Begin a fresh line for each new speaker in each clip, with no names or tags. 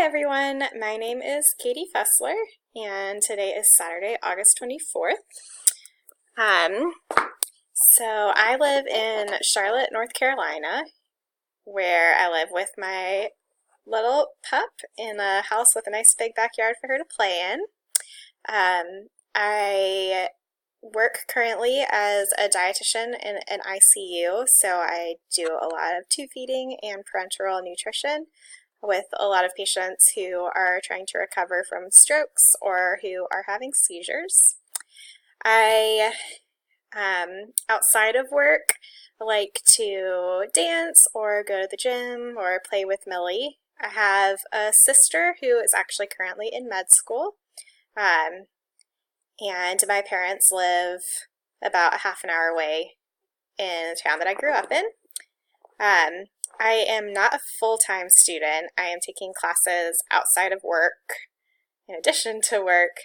everyone, my name is Katie Fessler, and today is Saturday, August 24th. Um, so I live in Charlotte, North Carolina, where I live with my little pup in a house with a nice big backyard for her to play in. I work currently as a dietitian in an ICU, so I do a lot of tube feeding and parenteral nutrition with a lot of patients who are trying to recover from strokes or who are having seizures. I, outside of work, like to dance or go to the gym or play with Millie. I have a sister who is actually currently in med school, and my parents live about a half an hour away in the town that I grew up in. I am not a full-time student. I am taking classes outside of work, in addition to work,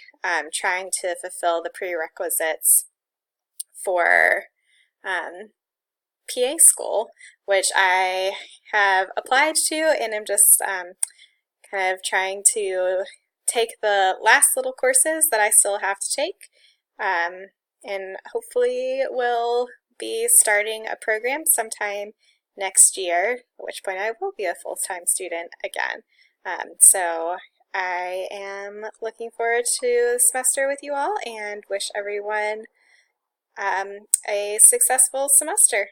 trying to fulfill the prerequisites for PA school, which I have applied to, and I'm just kind of trying to take the last little courses that I still have to take, and hopefully will be starting a program sometime next year, at which point I will be a full-time student again. So I am looking forward to the semester with you all and wish everyone a successful semester.